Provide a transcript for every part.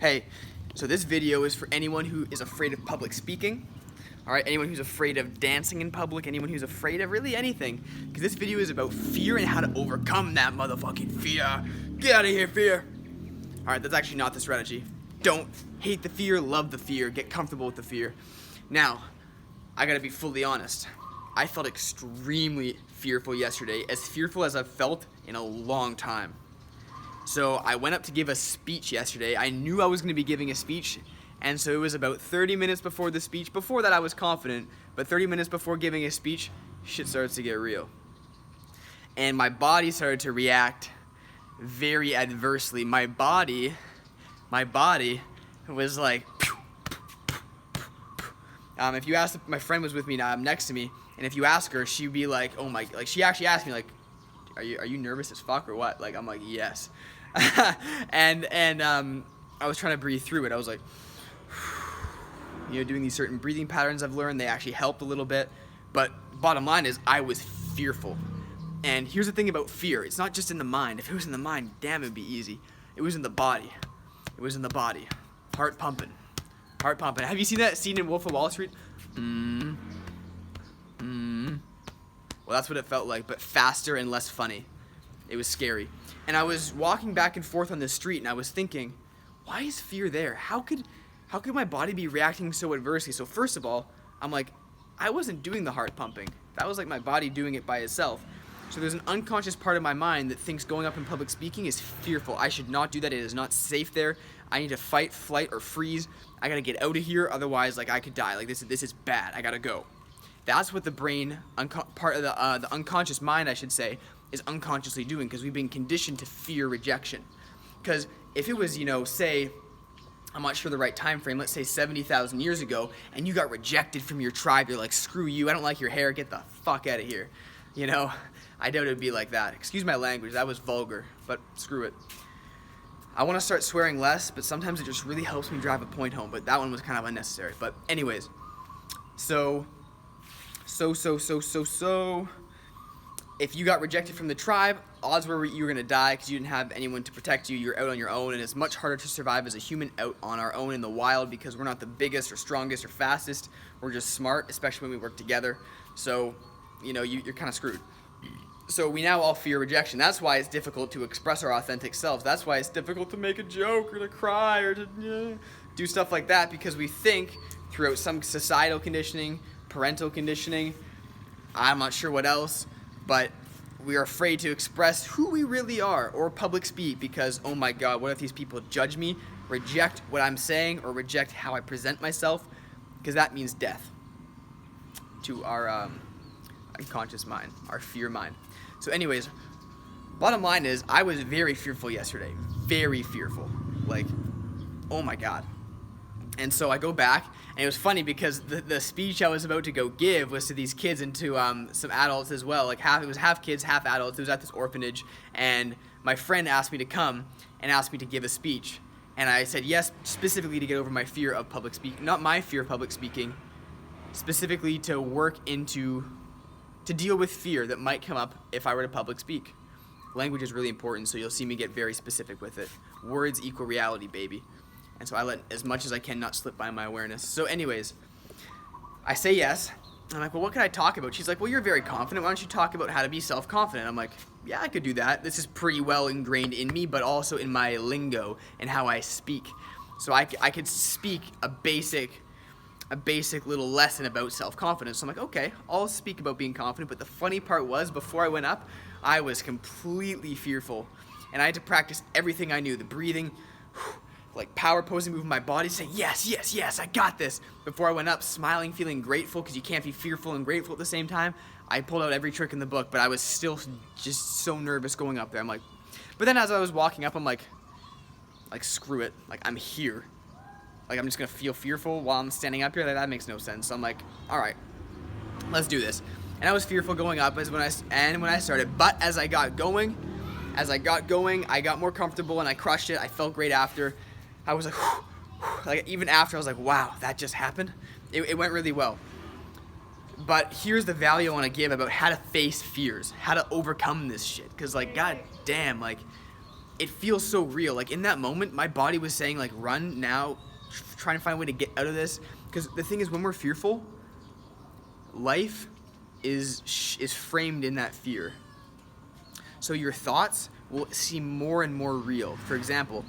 Hey, so this video is for anyone who is afraid of public speaking, alright? Anyone who's afraid of dancing in public, anyone who's afraid of really anything. Because this video is about fear and how to overcome that motherfucking fear. Get out of here, fear! Alright, that's actually not the strategy. Don't hate the fear, love the fear, get comfortable with the fear. Now, I gotta be fully honest. I felt extremely fearful yesterday, as fearful as I've felt in a long time. So I went up to give a speech yesterday. I knew I was going to be giving a speech, and so it was about 30 minutes before the speech. Before that I was confident, but 30 minutes before giving a speech, shit starts to get real. And my body started to react very adversely. My body was like, if you ask, my friend was with me now, next to me, and if you ask her, she'd be like, oh my, like she actually asked me like, are you nervous as fuck or what? Like, I'm like, yes. and I was trying to breathe through it. I was like, doing these certain breathing patterns I've learned, they actually helped a little bit. But bottom line is, I was fearful. And here's the thing about fear. It's not just in the mind. If it was in the mind, damn, it'd be easy. It was in the body. It was in the body. Heart pumping. Heart pumping. Have you seen that scene in Wolf of Wall Street? Well, that's what it felt like, but faster and less funny. It was scary. And I was walking back and forth on the street, and I was thinking, why is fear there? How could my body be reacting so adversely? So first of all, I'm like, I wasn't doing the heart pumping. That was like my body doing it by itself. So there's an unconscious part of my mind that thinks going up in public speaking is fearful. I should not do that. It is not safe there. I need to fight, flight, or freeze. I gotta get out of here, otherwise, like, I could die. Like, this is bad. I gotta go. That's what the brain, part of the unconscious mind, I should say, is unconsciously doing, because we've been conditioned to fear rejection. Because if it was, say, I'm not sure the right time frame, let's say 70,000 years ago, and you got rejected from your tribe, you're like, screw you, I don't like your hair, get the fuck out of here. I doubt it would be like that. Excuse my language, that was vulgar, but screw it. I want to start swearing less, but sometimes it just really helps me drive a point home, but that one was kind of unnecessary. But anyways, so if you got rejected from the tribe, odds were you were going to die because you didn't have anyone to protect you. You're out on your own, and it's much harder to survive as a human out on our own in the wild because we're not the biggest or strongest or fastest. We're just smart, especially when we work together. So, you're kind of screwed. So we now all fear rejection. That's why it's difficult to express our authentic selves. That's why it's difficult to make a joke or to cry or to do stuff like that, because we think throughout some societal conditioning, parental conditioning, I'm not sure what else, but we are afraid to express who we really are or public speak because, oh my God, what if these people judge me, reject what I'm saying, or reject how I present myself? Because that means death to our unconscious mind, our fear mind. So anyways, bottom line is, I was very fearful yesterday. Very fearful. Like, oh my God. And so I go back, and it was funny because the speech I was about to go give was to these kids and to some adults as well. Like, it was half kids, half adults. It was at this orphanage, and my friend asked me to come and asked me to give a speech. And I said yes, specifically to get over my fear of public speaking. Not my fear of public speaking, specifically to deal with fear that might come up if I were to public speak. Language is really important, so you'll see me get very specific with it. Words equal reality, baby. And so I let as much as I can not slip by my awareness. So anyways, I say yes. I'm like, well, what can I talk about? She's like, well, you're very confident. Why don't you talk about how to be self-confident? I'm like, yeah, I could do that. This is pretty well ingrained in me, but also in my lingo and how I speak. So I could speak a basic little lesson about self-confidence. So I'm like, okay, I'll speak about being confident. But the funny part was, before I went up, I was completely fearful. And I had to practice everything I knew. The breathing, like power posing, moving my body, saying, yes, I got this. Before I went up, smiling, feeling grateful, because you can't be fearful and grateful at the same time. I pulled out every trick in the book, but I was still just so nervous going up there. I'm like, but then as I was walking up, I'm like, screw it. Like, I'm here. Like, I'm just going to feel fearful while I'm standing up here? Like, that makes no sense. So I'm like, all right, let's do this. And I was fearful going up when I started. But as I got going, I got more comfortable and I crushed it. I felt great after. I was like, whew, whew. Like, even after, I was like, wow, that just happened. It went really well. But here's the value I want to give about how to face fears, how to overcome this shit. Because, like, god damn, like, it feels so real. Like in that moment, my body was saying like, run now, trying to find a way to get out of this. Because the thing is, when we're fearful, life is framed in that fear. So your thoughts will seem more and more real. For example,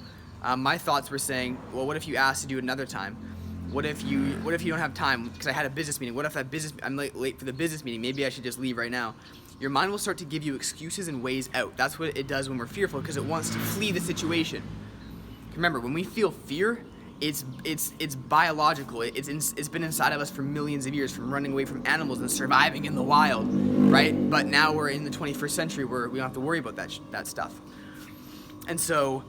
my thoughts were saying, well, what if you asked to do it another time? What if you don't have time because I had a business meeting? What if I'm late for the business meeting? Maybe I should just leave right now. Your mind will start to give you excuses and ways out. That's what it does when we're fearful, because it wants to flee the situation. Remember, when we feel fear, it's biological. It's been inside of us for millions of years, from running away from animals and surviving in the wild, right? But now we're in the 21st century where we don't have to worry about that stuff. And so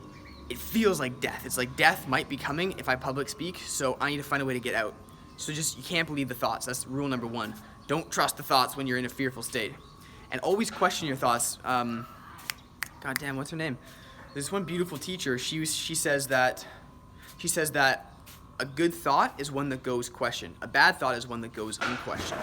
it feels like death. It's like death might be coming if I public speak, so I need to find a way to get out. So just, you can't believe the thoughts. That's rule number 1. Don't trust the thoughts when you're in a fearful state. And always question your thoughts. God damn, what's her name? There's one beautiful teacher. She says that a good thought is one that goes questioned. A bad thought is one that goes unquestioned.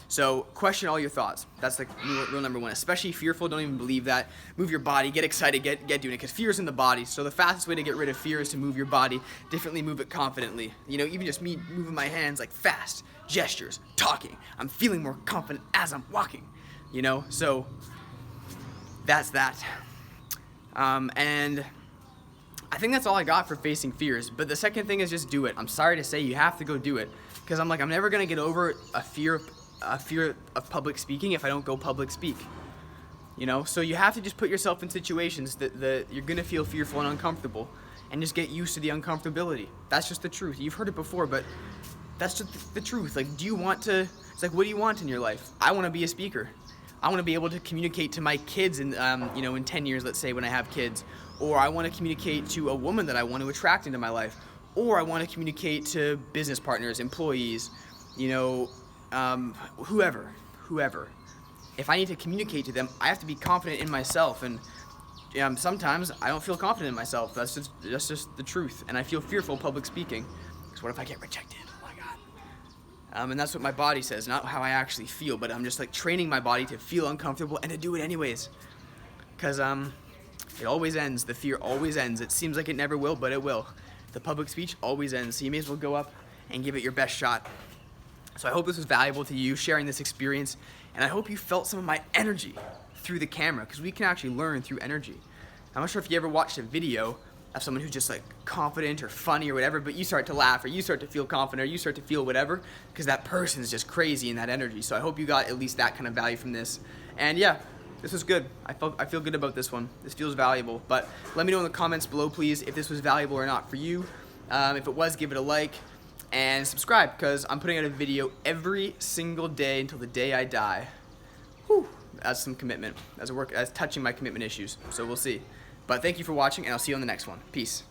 So question all your thoughts. That's like rule number 1. Especially fearful, don't even believe that. Move your body, get excited, get doing it, because fear is in the body. So the fastest way to get rid of fear is to move your body differently, move it confidently. You know, even just me moving my hands, like fast gestures, talking. I'm feeling more confident as I'm walking. You know, so that's that. And I think that's all I got for facing fears. But the second thing is just do it. I'm sorry to say, you have to go do it, because I'm never gonna get over a fear of public speaking if I don't go public speak. You know, so you have to just put yourself in situations that you're gonna feel fearful and uncomfortable, and just get used to the uncomfortability. That's just the truth. You've heard it before, but that's just the truth. Like, it's like, what do you want in your life? I want to be a speaker. I want to be able to communicate to my kids in 10 years, let's say, when I have kids. Or I want to communicate to a woman that I want to attract into my life. Or I want to communicate to business partners, employees, whoever. If I need to communicate to them, I have to be confident in myself. And sometimes I don't feel confident in myself. That's just the truth. And I feel fearful public speaking. Because what if I get rejected? And that's what my body says, not how I actually feel, but I'm just like training my body to feel uncomfortable and to do it anyways. Because it always ends. The fear always ends. It seems like it never will, but it will. The public speech always ends, so you may as well go up and give it your best shot. So I hope this was valuable to you, sharing this experience, and I hope you felt some of my energy through the camera, because we can actually learn through energy. I'm not sure if you ever watched a video of someone who's just like confident or funny or whatever, but you start to laugh or you start to feel confident or you start to feel whatever, because that person's just crazy in that energy. So I hope you got at least that kind of value from this. And yeah, this was good. I feel good about this one. This feels valuable. But let me know in the comments below, please, if this was valuable or not for you. If it was, give it a like and subscribe, because I'm putting out a video every single day until the day I die. Whew, that's some commitment. That's touching my commitment issues. So we'll see. But thank you for watching, and I'll see you on the next one. Peace.